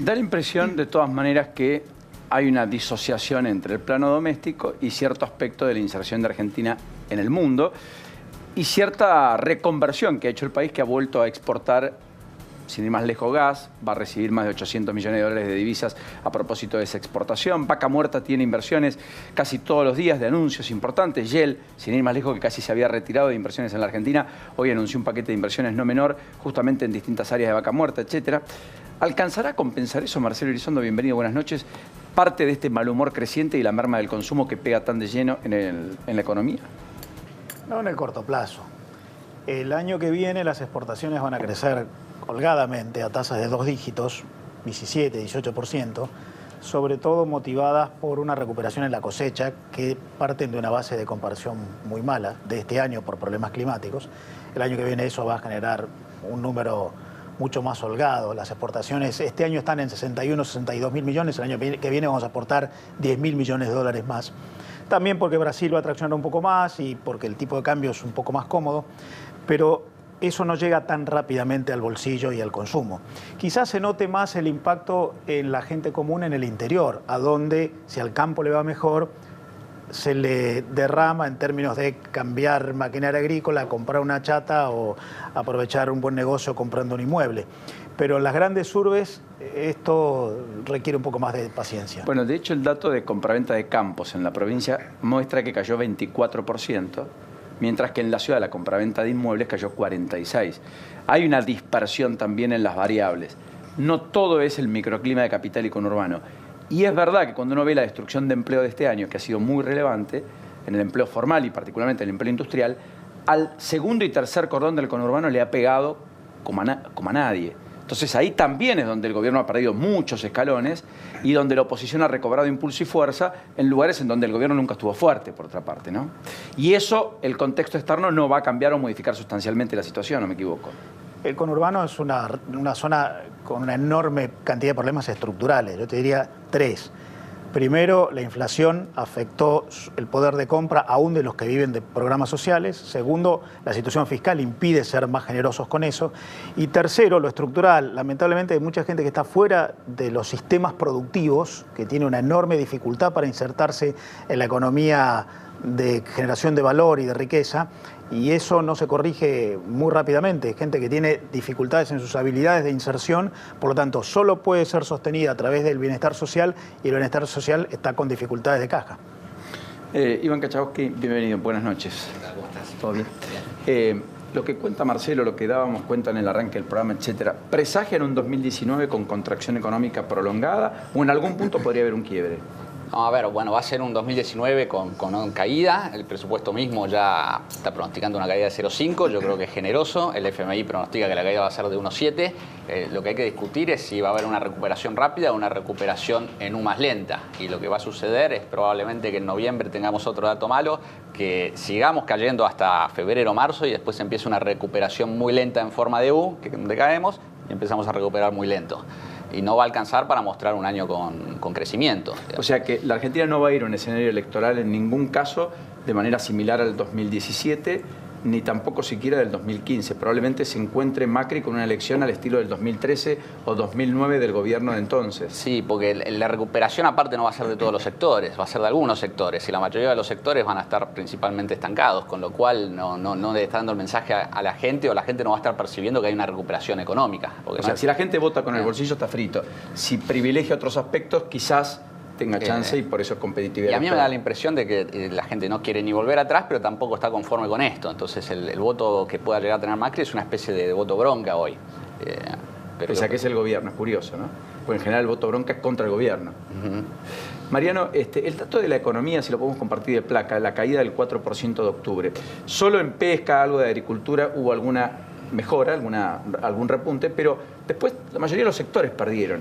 Da la impresión, de todas maneras, que hay una disociación entre el plano doméstico y cierto aspecto de la inserción de Argentina en el mundo y cierta reconversión que ha hecho el país, que ha vuelto a exportar, sin ir más lejos, gas, va a recibir más de 800 millones de dólares de divisas a propósito de esa exportación. Vaca Muerta tiene inversiones casi todos los días de anuncios importantes. Shell, sin ir más lejos, que casi se había retirado de inversiones en la Argentina, hoy anunció un paquete de inversiones no menor, justamente en distintas áreas de Vaca Muerta, etcétera. ¿Alcanzará a compensar eso, Marcelo Elizondo? Bienvenido, buenas noches. ¿Parte de este mal humor creciente y la merma del consumo que pega tan de lleno en la economía? No en el corto plazo. El año que viene las exportaciones van a crecer holgadamente a tasas de 2 dígitos, 17, 18%, sobre todo motivadas por una recuperación en la cosecha que parten de una base de comparación muy mala de este año por problemas climáticos. El año que viene eso va a generar un número mucho más holgado. Las exportaciones este año están en 61, 62 mil millones, el año que viene vamos a aportar 10 mil millones de dólares más. También porque Brasil va a traccionar un poco más y porque el tipo de cambio es un poco más cómodo, pero eso no llega tan rápidamente al bolsillo y al consumo. Quizás se note más el impacto en la gente común en el interior, a donde, si al campo le va mejor, se le derrama en términos de cambiar maquinaria agrícola, comprar una chata o aprovechar un buen negocio comprando un inmueble. Pero en las grandes urbes esto requiere un poco más de paciencia. Bueno, de hecho el dato de compraventa de campos en la provincia muestra que cayó 24%, mientras que en la ciudad la compraventa de inmuebles cayó 46%. Hay una dispersión también en las variables. No todo es el microclima de capital y conurbano. Y es verdad que cuando uno ve la destrucción de empleo de este año, que ha sido muy relevante, en el empleo formal y particularmente en el empleo industrial, al segundo y tercer cordón del conurbano le ha pegado como a nadie. Entonces ahí también es donde el gobierno ha perdido muchos escalones y donde la oposición ha recobrado impulso y fuerza en lugares en donde el gobierno nunca estuvo fuerte, por otra parte, ¿no? Y eso, el contexto externo, no va a cambiar o modificar sustancialmente la situación, ¿no me equivoco? El conurbano es una zona con una enorme cantidad de problemas estructurales, yo te diría 3. Primero, la inflación afectó el poder de compra aún de los que viven de programas sociales. Segundo, la situación fiscal impide ser más generosos con eso. Y tercero, lo estructural. Lamentablemente hay mucha gente que está fuera de los sistemas productivos, que tiene una enorme dificultad para insertarse en la economía de generación de valor y de riqueza, y eso no se corrige muy rápidamente. Gente que tiene dificultades en sus habilidades de inserción, por lo tanto, solo puede ser sostenida a través del bienestar social, y el bienestar social está con dificultades de caja. Iván Kachabowski, bienvenido, buenas noches. ¿Cómo estás? ¿Todo bien? Lo que cuenta Marcelo, lo que dábamos cuenta en el arranque del programa, etcétera, ¿presagian un 2019 con contracción económica prolongada o en algún punto podría haber un quiebre? No, a ver, bueno, va a ser un 2019 con caída. El presupuesto mismo ya está pronosticando una caída de 0,5. Yo creo que es generoso. El FMI pronostica que la caída va a ser de 1,7. Lo que hay que discutir es si va a haber una recuperación rápida o una recuperación en U más lenta. Y lo que va a suceder es probablemente que en noviembre tengamos otro dato malo, que sigamos cayendo hasta febrero o marzo y después empiece una recuperación muy lenta en forma de U, que decaemos y empezamos a recuperar muy lento. Y no va a alcanzar para mostrar un año con crecimiento. O sea que la Argentina no va a ir a un escenario electoral en ningún caso de manera similar al 2017, ni tampoco siquiera del 2015. Probablemente se encuentre Macri con una elección al estilo del 2013 o 2009 del gobierno de entonces. Sí, porque la recuperación aparte no va a ser de todos los sectores, va a ser de algunos sectores, y la mayoría de los sectores van a estar principalmente estancados, con lo cual no le está dando el mensaje a la gente, o la gente no va a estar percibiendo que hay una recuperación económica. O sea, si la gente vota con el bolsillo está frito. Si privilegia otros aspectos, quizás tenga chance y por eso es competitividad. Y a mí me da la impresión de que la gente no quiere ni volver atrás, pero tampoco está conforme con esto. Entonces el voto que pueda llegar a tener Macri es una especie de voto bronca hoy. Pese a que es el gobierno, es curioso, ¿no? Porque en general el voto bronca es contra el gobierno. Mariano, el dato de la economía, si lo podemos compartir de placa, la caída del 4% de octubre. Solo en pesca, algo de agricultura, hubo alguna mejora, algún repunte, pero después la mayoría de los sectores perdieron.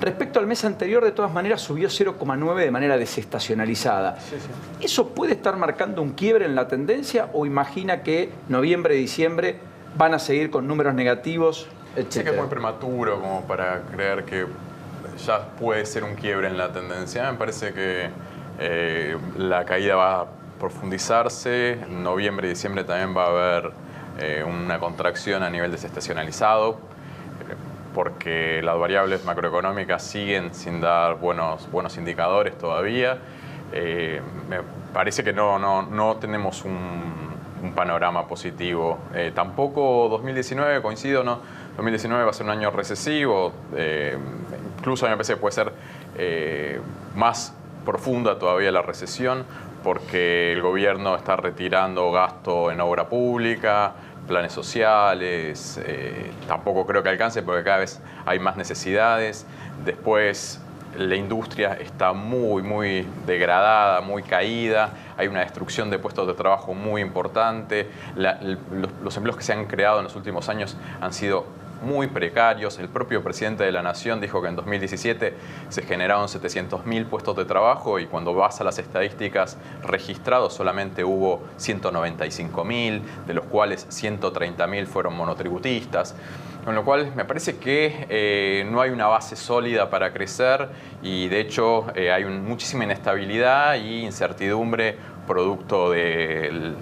Respecto al mes anterior, de todas maneras, subió 0,9 de manera desestacionalizada. Sí. ¿Eso puede estar marcando un quiebre en la tendencia o imagina que noviembre, diciembre van a seguir con números negativos, etcétera? Sé que es muy prematuro como para creer que ya puede ser un quiebre en la tendencia. Me parece que la caída va a profundizarse. En noviembre y diciembre también va a haber una contracción a nivel desestacionalizado. porque las variables macroeconómicas siguen sin dar buenos indicadores todavía. Me parece que no tenemos un panorama positivo. Tampoco 2019, coincido, ¿no? 2019 va a ser un año recesivo, incluso a mí me parece que puede ser más profunda todavía la recesión, porque el gobierno está retirando gasto en obra pública, planes sociales, tampoco creo que alcance porque cada vez hay más necesidades. Después la industria está muy degradada, muy caída, hay una destrucción de puestos de trabajo muy importante, los empleos que se han creado en los últimos años han sido muy precarios. El propio presidente de la Nación dijo que en 2017 se generaron 700.000 puestos de trabajo y cuando vas a las estadísticas registrados solamente hubo 195.000, de los cuales 130.000 fueron monotributistas. Con lo cual me parece que no hay una base sólida para crecer y de hecho hay muchísima inestabilidad e incertidumbre producto del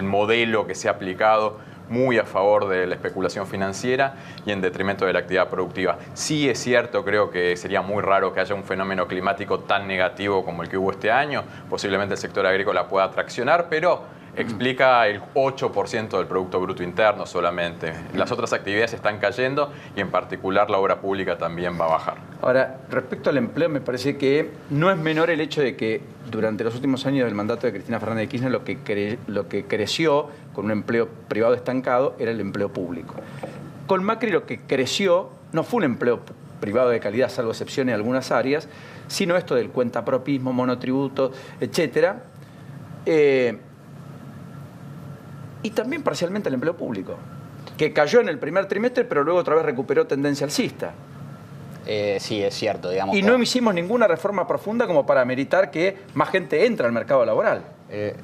modelo que se ha aplicado muy a favor de la especulación financiera y en detrimento de la actividad productiva. Sí es cierto, creo que sería muy raro que haya un fenómeno climático tan negativo como el que hubo este año. Posiblemente el sector agrícola pueda traccionar, pero explica el 8% del Producto Bruto Interno solamente. Las otras actividades están cayendo y en particular la obra pública también va a bajar. Ahora, respecto al empleo, me parece que no es menor el hecho de que durante los últimos años del mandato de Cristina Fernández de Kirchner lo que creció con un empleo privado estancado era el empleo público. Con Macri lo que creció no fue un empleo privado de calidad, salvo excepciones en algunas áreas, sino esto del cuentapropismo, monotributos, etcétera. Y también parcialmente el empleo público, que cayó en el primer trimestre, pero luego otra vez recuperó tendencia alcista. Sí, es cierto, digamos. Y no hicimos ninguna reforma profunda como para meritar que más gente entre al mercado laboral.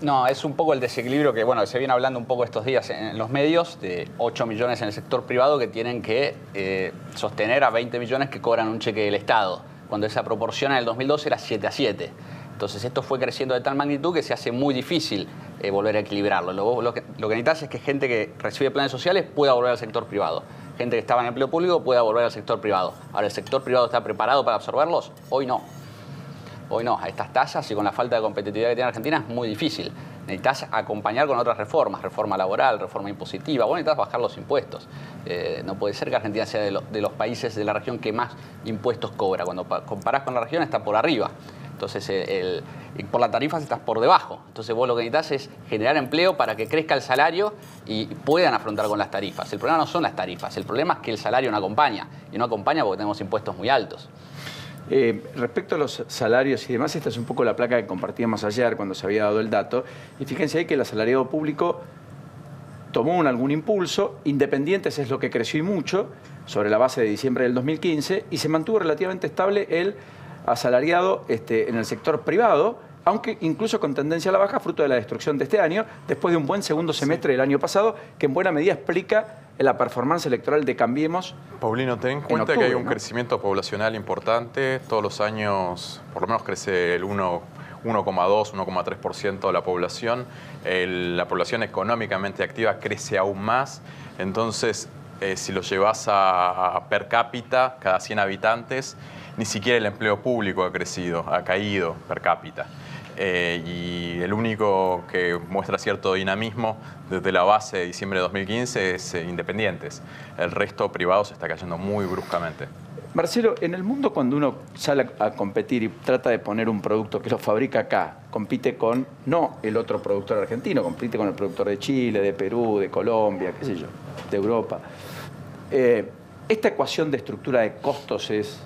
No, es un poco el desequilibrio que, bueno, se viene hablando un poco estos días en los medios, de 8 millones en el sector privado que tienen que sostener a 20 millones que cobran un cheque del Estado, cuando esa proporción en el 2012 era 7-7. Entonces esto fue creciendo de tal magnitud que se hace muy difícil volver a equilibrarlo. Lo que necesitas es que gente que recibe planes sociales pueda volver al sector privado. Gente que estaba en empleo público pueda volver al sector privado. Ahora, ¿el sector privado está preparado para absorberlos? Hoy no. Hoy no. A estas tasas y con la falta de competitividad que tiene Argentina es muy difícil. Necesitas acompañar con otras reformas, reforma laboral, reforma impositiva. Vos necesitas bajar los impuestos. No puede ser que Argentina sea de los países de la región que más impuestos cobra. Cuando comparás con la región está por arriba. Entonces, por las tarifas estás por debajo. Entonces, vos lo que necesitas es generar empleo para que crezca el salario y puedan afrontar con las tarifas. El problema no son las tarifas, el problema es que el salario no acompaña. Y no acompaña porque tenemos impuestos muy altos. Respecto a los salarios y demás, esta es un poco la placa que compartíamos ayer cuando se había dado el dato. Y fíjense ahí que el asalariado público tomó algún impulso. Independientes es lo que creció y mucho, sobre la base de diciembre del 2015, y se mantuvo relativamente estable el asalariado en el sector privado, aunque incluso con tendencia a la baja, fruto de la destrucción de este año, después de un buen segundo semestre del año pasado, que en buena medida explica la performance electoral de Cambiemos. Paulino, ten en cuenta octubre, que hay un ¿no? crecimiento poblacional importante. Todos los años, por lo menos crece el 1,2, 1,3% de la población. La población económicamente activa crece aún más. Entonces, si lo llevas a per cápita, cada 100 habitantes, ni siquiera el empleo público ha crecido, ha caído per cápita. Y el único que muestra cierto dinamismo desde la base de diciembre de 2015 es Independientes. El resto privado se está cayendo muy bruscamente. Marcelo, en el mundo cuando uno sale a competir y trata de poner un producto que lo fabrica acá, compite con no el otro productor argentino, compite con el productor de Chile, de Perú, de Colombia, qué sé yo, de Europa. Esta ecuación de estructura de costos es,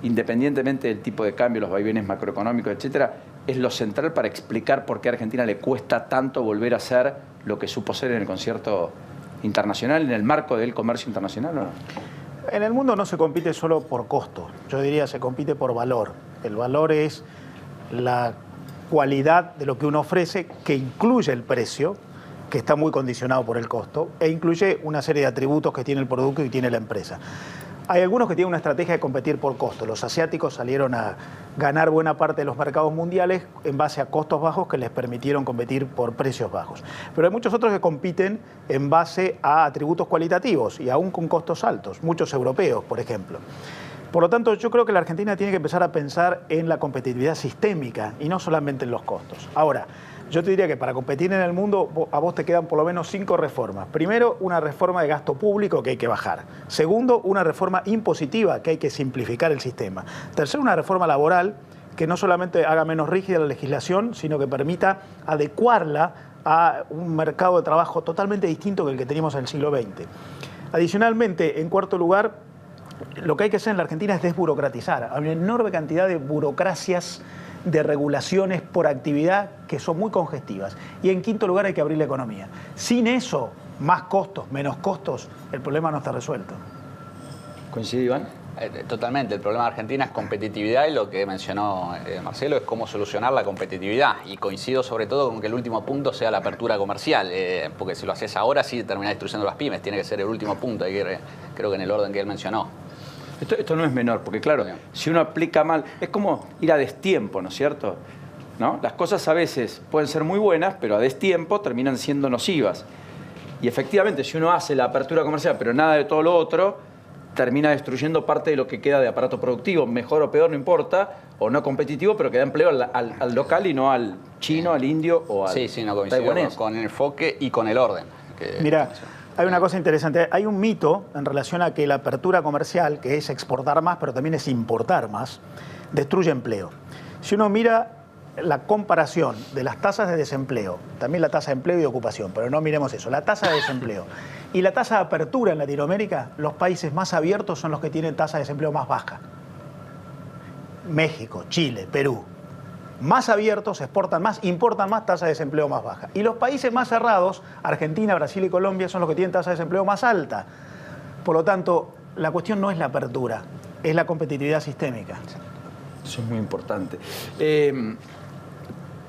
independientemente del tipo de cambio, los vaivenes macroeconómicos, etcétera, es lo central para explicar por qué a Argentina le cuesta tanto volver a ser lo que supo ser en el concierto internacional, en el marco del comercio internacional, ¿o no? En el mundo no se compite solo por costo, yo diría se compite por valor. El valor es la cualidad de lo que uno ofrece, que incluye el precio, que está muy condicionado por el costo, e incluye una serie de atributos que tiene el producto y tiene la empresa. Hay algunos que tienen una estrategia de competir por costo. Los asiáticos salieron a ganar buena parte de los mercados mundiales en base a costos bajos que les permitieron competir por precios bajos. Pero hay muchos otros que compiten en base a atributos cualitativos y aún con costos altos, muchos europeos, por ejemplo. Por lo tanto, yo creo que la Argentina tiene que empezar a pensar en la competitividad sistémica y no solamente en los costos. Ahora, yo te diría que para competir en el mundo a vos te quedan por lo menos 5 reformas. Primero, una reforma de gasto público que hay que bajar. Segundo, una reforma impositiva que hay que simplificar el sistema. Tercero, una reforma laboral que no solamente haga menos rígida la legislación, sino que permita adecuarla a un mercado de trabajo totalmente distinto que el que teníamos en el siglo XX. Adicionalmente, en cuarto lugar, lo que hay que hacer en la Argentina es desburocratizar. Hay una enorme cantidad de burocracias, de regulaciones por actividad que son muy congestivas. Y en quinto lugar hay que abrir la economía. Sin eso, más costos, menos costos, el problema no está resuelto. ¿Coincide, Iván? Totalmente. El problema de Argentina es competitividad y lo que mencionó Marcelo es cómo solucionar la competitividad. Y coincido sobre todo con que el último punto sea la apertura comercial, porque si lo haces ahora sí termina destruyendo las pymes. Tiene que ser el último punto, creo que en el orden que él mencionó. Esto no es menor, porque claro, si uno aplica mal, es como ir a destiempo, ¿no es cierto? ¿No? Las cosas a veces pueden ser muy buenas, pero a destiempo terminan siendo nocivas. Y efectivamente, si uno hace la apertura comercial, pero nada de todo lo otro, termina destruyendo parte de lo que queda de aparato productivo, mejor o peor, no importa, o no competitivo, pero que da empleo al local y no al chino, al indio o al sí, no coincido con el enfoque y con el orden. Mira, hay una cosa interesante. Hay un mito en relación a que la apertura comercial, que es exportar más, pero también es importar más, destruye empleo. Si uno mira la comparación de las tasas de desempleo, también la tasa de empleo y de ocupación, pero no miremos eso, la tasa de desempleo y la tasa de apertura en Latinoamérica, los países más abiertos son los que tienen tasa de desempleo más baja. México, Chile, Perú. Más abiertos, exportan más, importan más, tasa de desempleo más baja. Y los países más cerrados, Argentina, Brasil y Colombia, son los que tienen tasa de desempleo más alta. Por lo tanto, la cuestión no es la apertura, es la competitividad sistémica. Eso es muy importante.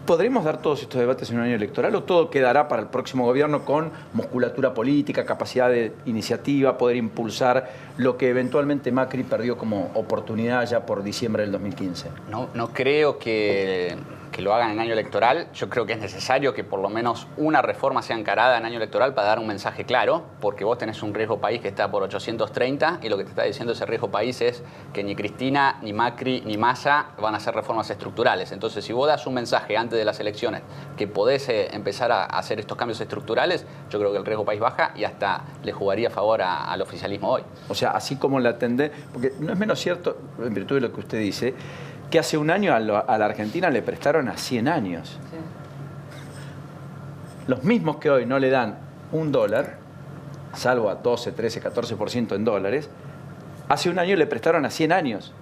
¿Podremos dar todos estos debates en un año electoral o todo quedará para el próximo gobierno con musculatura política, capacidad de iniciativa, poder impulsar lo que eventualmente Macri perdió como oportunidad ya por diciembre del 2015? No creo que lo hagan en año electoral. Yo creo que es necesario que por lo menos una reforma sea encarada en año electoral para dar un mensaje claro, porque vos tenés un riesgo país que está por 830 y lo que te está diciendo ese riesgo país es que ni Cristina, ni Macri, ni Massa van a hacer reformas estructurales. Entonces, si vos das un mensaje antes de las elecciones que podés empezar a hacer estos cambios estructurales, yo creo que el riesgo país baja y hasta le jugaría a favor al oficialismo hoy. O sea, así como la tendencia, porque no es menos cierto, en virtud de lo que usted dice, que hace un año a la Argentina le prestaron a 100 años. Sí. Los mismos que hoy no le dan $1, salvo a 12, 13, 14% en dólares, hace un año le prestaron a 100 años.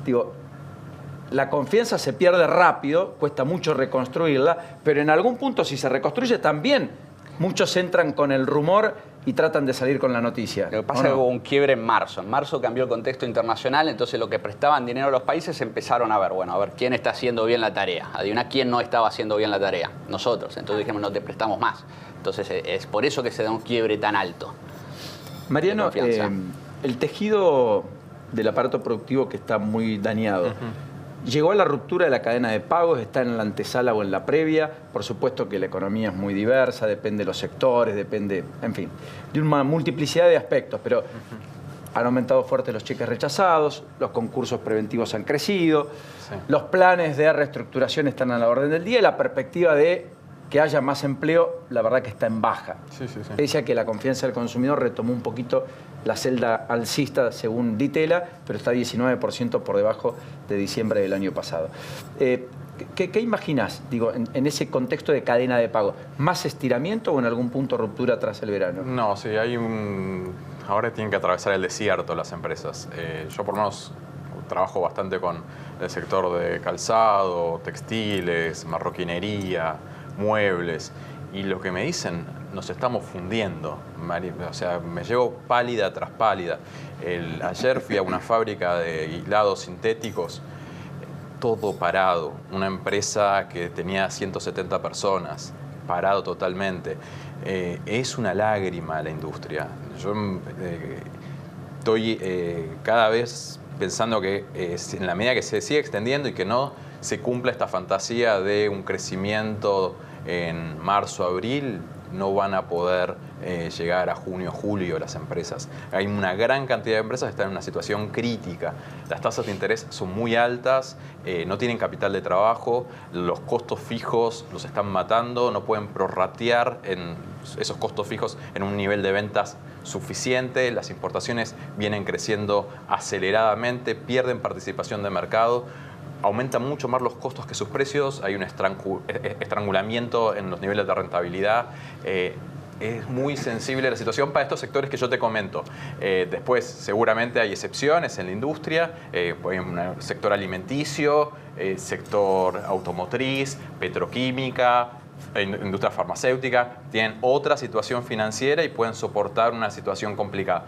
Digo, la confianza se pierde rápido, cuesta mucho reconstruirla, pero en algún punto si se reconstruye también muchos entran con el rumor y tratan de salir con la noticia. Lo que pasa es que hubo un quiebre en marzo. En marzo cambió el contexto internacional, entonces lo que prestaban dinero a los países empezaron a ver, quién está haciendo bien la tarea. Adivina quién no estaba haciendo bien la tarea. Nosotros. Entonces dijimos, no te prestamos más. Entonces es por eso que se da un quiebre tan alto. Mariano, el tejido del aparato productivo que está muy dañado, llegó a la ruptura de la cadena de pagos, está en la antesala o en la previa. Por supuesto que la economía es muy diversa, depende de los sectores, depende, en fin, de una multiplicidad de aspectos, pero han aumentado fuerte los cheques rechazados, los concursos preventivos han crecido, los planes de reestructuración están a la orden del día y la perspectiva de que haya más empleo, la verdad que está en baja. Pese a que la confianza del consumidor retomó un poquito la celda alcista según Ditela, pero está 19% por debajo de diciembre del año pasado. ¿Qué imaginás, digo, en ese contexto de cadena de pago? ¿Más estiramiento o en algún punto ruptura tras el verano? No, sí, ahora tienen que atravesar el desierto las empresas. Yo por lo menos trabajo bastante con el sector de calzado, textiles, marroquinería, muebles, y lo que me dicen, nos estamos fundiendo, o sea, me llevo pálida tras pálida. Ayer fui a una fábrica de hilados sintéticos, todo parado, una empresa que tenía 170 personas, parado totalmente. Es una lágrima la industria. Yo estoy cada vez pensando que en la medida que se sigue extendiendo y que no se cumpla esta fantasía de un crecimiento en marzo, abril, no van a poder llegar a junio, julio las empresas. Hay una gran cantidad de empresas que están en una situación crítica. Las tasas de interés son muy altas, no tienen capital de trabajo, los costos fijos los están matando, no pueden prorratear en esos costos fijos en un nivel de ventas suficiente, las importaciones vienen creciendo aceleradamente, pierden participación de mercado, aumentan mucho más los costos que sus precios, hay un estrangulamiento en los niveles de rentabilidad. Es muy sensible la situación para estos sectores que yo te comento. Después, seguramente hay excepciones en la industria, hay un sector alimenticio, sector automotriz, petroquímica, industria farmacéutica, tienen otra situación financiera y pueden soportar una situación complicada.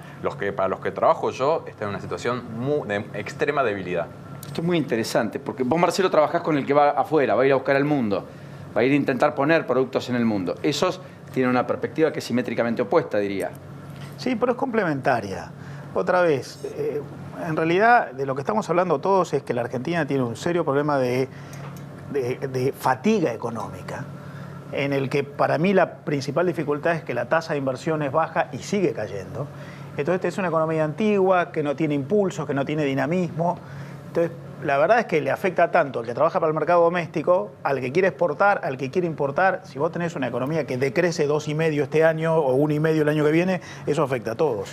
Para los que trabajo yo, están en una situación de extrema debilidad. Esto es muy interesante, porque vos, Marcelo, trabajás con el que va afuera, va a ir a buscar al mundo, va a ir a intentar poner productos en el mundo. Esos tienen una perspectiva que es simétricamente opuesta, diría. Sí, pero es complementaria. Otra vez, en realidad de lo que estamos hablando todos es que la Argentina tiene un serio problema de fatiga económica, en el que para mí la principal dificultad es que la tasa de inversión es baja y sigue cayendo. Entonces es una economía antigua, que no tiene impulsos, que no tiene dinamismo. Entonces, la verdad es que le afecta tanto al que trabaja para el mercado doméstico, al que quiere exportar, al que quiere importar. Si vos tenés una economía que decrece 2,5 este año o 1,5 el año que viene, eso afecta a todos.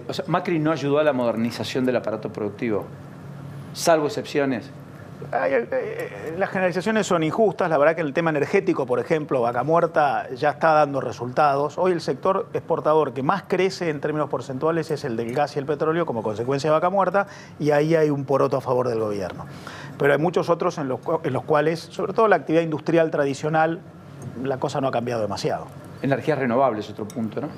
O sea, Macri no ayudó a la modernización del aparato productivo, salvo excepciones. Las generalizaciones son injustas. La verdad que el tema energético, por ejemplo, Vaca Muerta ya está dando resultados. Hoy el sector exportador que más crece en términos porcentuales es el del gas y el petróleo como consecuencia de Vaca Muerta, y ahí hay un poroto a favor del gobierno. Pero hay muchos otros en los cuales, sobre todo la actividad industrial tradicional, la cosa no ha cambiado demasiado. Energías renovables, otro punto, ¿no?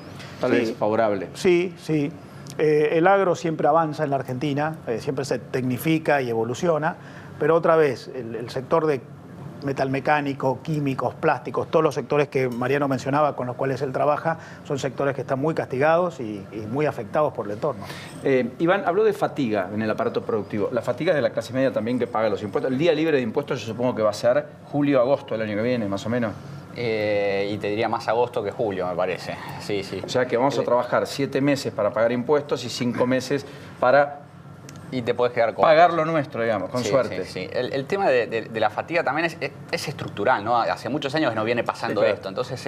Tal vez favorable. Sí, sí. El agro siempre avanza en la Argentina, siempre se tecnifica y evoluciona. Pero otra vez, el sector de metalmecánico, químicos, plásticos, todos los sectores que Mariano mencionaba con los cuales él trabaja, son sectores que están muy castigados y muy afectados por el entorno. Iván, habló de fatiga en el aparato productivo. La fatiga es de la clase media también que paga los impuestos. El día libre de impuestos yo supongo que va a ser julio-agosto del año que viene, más o menos. Y te diría más agosto que julio, me parece. Sí, sí. O sea que vamos a trabajar 7 meses para pagar impuestos y 5 meses para... Y te puedes quedar con... pagar lo nuestro, digamos, con suerte. Sí, sí. El tema de la fatiga también es estructural, ¿no? Hace muchos años que nos viene pasando esto. Entonces,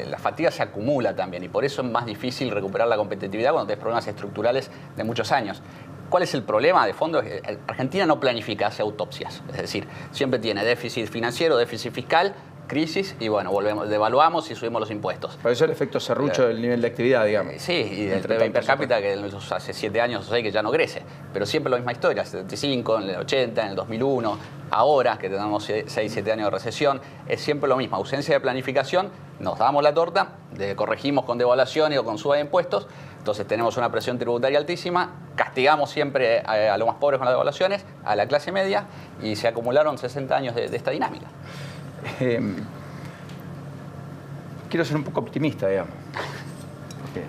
la fatiga se acumula también y por eso es más difícil recuperar la competitividad cuando tienes problemas estructurales de muchos años. ¿Cuál es el problema? De fondo, Argentina no planifica, hace autopsias. Es decir, siempre tiene déficit financiero, déficit fiscal, crisis y bueno, devaluamos y subimos los impuestos. Por eso el efecto serrucho del nivel de actividad, digamos. Sí, y del PIB per cápita que hace 7 años o 6 que ya no crece. Pero siempre la misma historia, 75, en el 80, en el 2001, ahora que tenemos 6, 7 años de recesión, es siempre lo mismo, ausencia de planificación, nos damos la torta, corregimos con devaluación o con suba de impuestos, entonces tenemos una presión tributaria altísima, castigamos siempre a los más pobres con las devaluaciones, a la clase media, y se acumularon 60 años de esta dinámica. Quiero ser un poco optimista, digamos. Porque,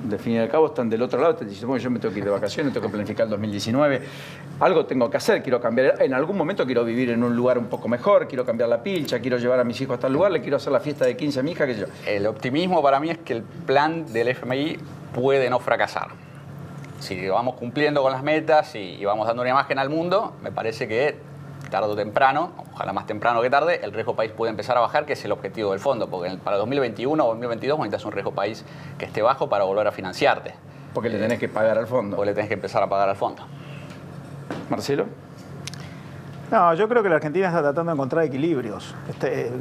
de fin y al cabo, están del otro lado. Te dicen, bueno, yo me tengo que ir de vacaciones, tengo que planificar el 2019. Algo tengo que hacer, quiero cambiar. En algún momento quiero vivir en un lugar un poco mejor, quiero cambiar la pilcha, quiero llevar a mis hijos a tal lugar, le quiero hacer la fiesta de 15 a mi hija, que yo. El optimismo para mí es que el plan del FMI puede no fracasar. Si vamos cumpliendo con las metas y vamos dando una imagen al mundo, me parece que tarde o temprano, ojalá más temprano que tarde, el riesgo país puede empezar a bajar, que es el objetivo del fondo, porque para 2021 o 2022 necesitas un riesgo país que esté bajo para volver a financiarte. Porque le tenés que pagar al fondo. Porque le tenés que empezar a pagar al fondo. Marcelo. No, yo creo que la Argentina está tratando de encontrar equilibrios.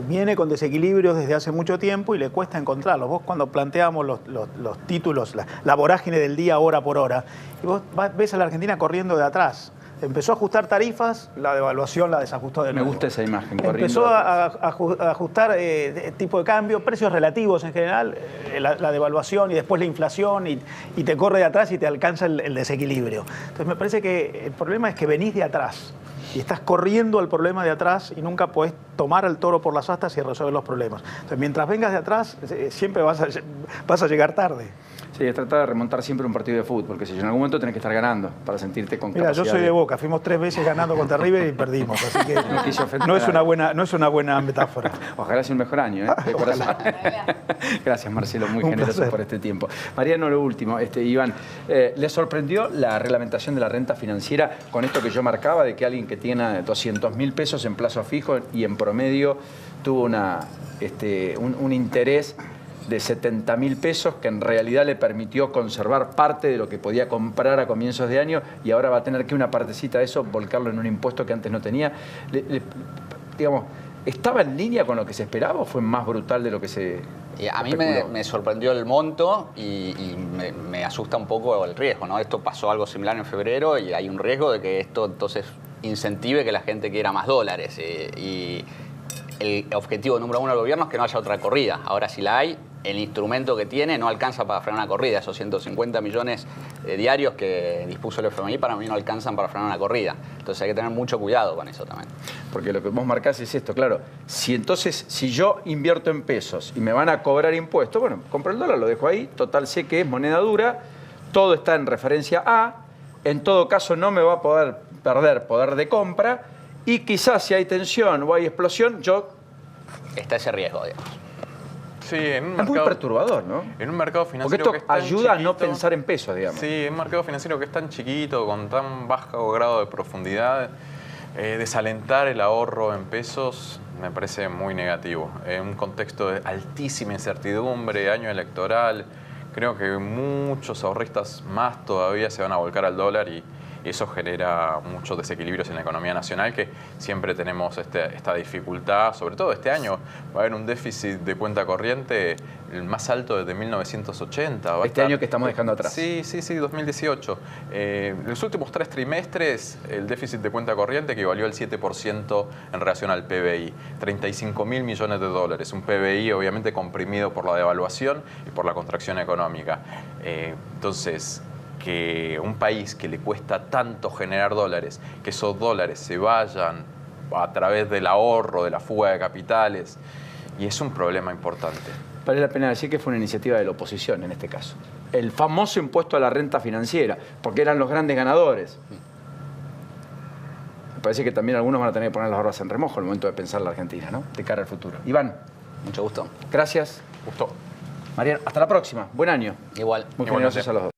Viene con desequilibrios desde hace mucho tiempo y le cuesta encontrarlos. Vos cuando planteamos los títulos, la vorágine del día hora por hora, y vos ves a la Argentina corriendo de atrás. Empezó a ajustar tarifas, la devaluación la desajustó de nuevo. Me gusta esa imagen. Empezó a ajustar tipo de cambio, precios relativos en general, la devaluación y después la inflación y te corre de atrás y te alcanza el desequilibrio. Entonces me parece que el problema es que venís de atrás y estás corriendo al problema de atrás y nunca podés tomar al toro por las astas y resolver los problemas. Entonces mientras vengas de atrás siempre vas a llegar tarde. Sí, es tratar de remontar siempre un partido de fútbol, porque si en algún momento tenés que estar ganando para sentirte con Mira, capacidad yo soy de Boca, fuimos 3 veces ganando contra River y perdimos, así que quise ofender no a es una buena metáfora. Ojalá sea un mejor año, ¿eh? De corazón. Gracias, Marcelo, muy Un generoso placer. por este tiempo. Mariano, lo último, Iván, ¿le sorprendió la reglamentación de la renta financiera con esto que yo marcaba, de que alguien que tiene 200.000 pesos en plazo fijo y en promedio tuvo un interés de 70.000 pesos que en realidad le permitió conservar parte de lo que podía comprar a comienzos de año y ahora va a tener que una partecita de eso volcarlo en un impuesto que antes no tenía? Digamos, ¿estaba en línea con lo que se esperaba o fue más brutal de lo que se A mí especuló? me sorprendió el monto y me asusta un poco el riesgo, ¿no? Esto pasó algo similar en febrero y hay un riesgo de que esto entonces incentive que la gente quiera más dólares. Y el objetivo número uno del gobierno es que no haya otra corrida. Ahora, si la hay, el instrumento que tiene no alcanza para frenar una corrida. Esos 150 millones diarios que dispuso el FMI para mí no alcanzan para frenar una corrida. Entonces hay que tener mucho cuidado con eso también. Porque lo que vos marcás es esto, claro. Si yo invierto en pesos y me van a cobrar impuestos, bueno, compro el dólar, lo dejo ahí, total sé que es moneda dura, todo está en referencia a, en todo caso no me va a poder perder poder de compra y quizás si hay tensión o hay explosión, Está ese riesgo, digamos. Sí, en un es mercado, muy perturbador, ¿no? en un mercado Porque financiero esto que es tan ayuda a no chiquito, pensar en pesos, digamos. Sí, en un mercado financiero que es tan chiquito, con tan bajo grado de profundidad, desalentar el ahorro en pesos me parece muy negativo. En un contexto de altísima incertidumbre, año electoral, creo que muchos ahorristas más todavía se van a volcar al dólar y eso genera muchos desequilibrios en la economía nacional, que siempre tenemos esta dificultad. Sobre todo este año va a haber un déficit de cuenta corriente el más alto desde 1980. Este año que estamos dejando atrás. Sí, 2018. En los últimos 3 trimestres el déficit de cuenta corriente equivalió al 7% en relación al PBI. 35.000 millones de dólares. Un PBI obviamente comprimido por la devaluación y por la contracción económica. Entonces, que un país que le cuesta tanto generar dólares, que esos dólares se vayan a través del ahorro, de la fuga de capitales, y es un problema importante. Vale la pena decir que fue una iniciativa de la oposición en este caso. El famoso impuesto a la renta financiera, porque eran los grandes ganadores. Me parece que también algunos van a tener que poner las barbas en remojo al momento de pensar la Argentina, ¿no? De cara al futuro. Iván, Mucho gusto. gracias. Gustó. Mariano, hasta la próxima. Buen año. Igual. Muy Igualmente. generosos a los dos.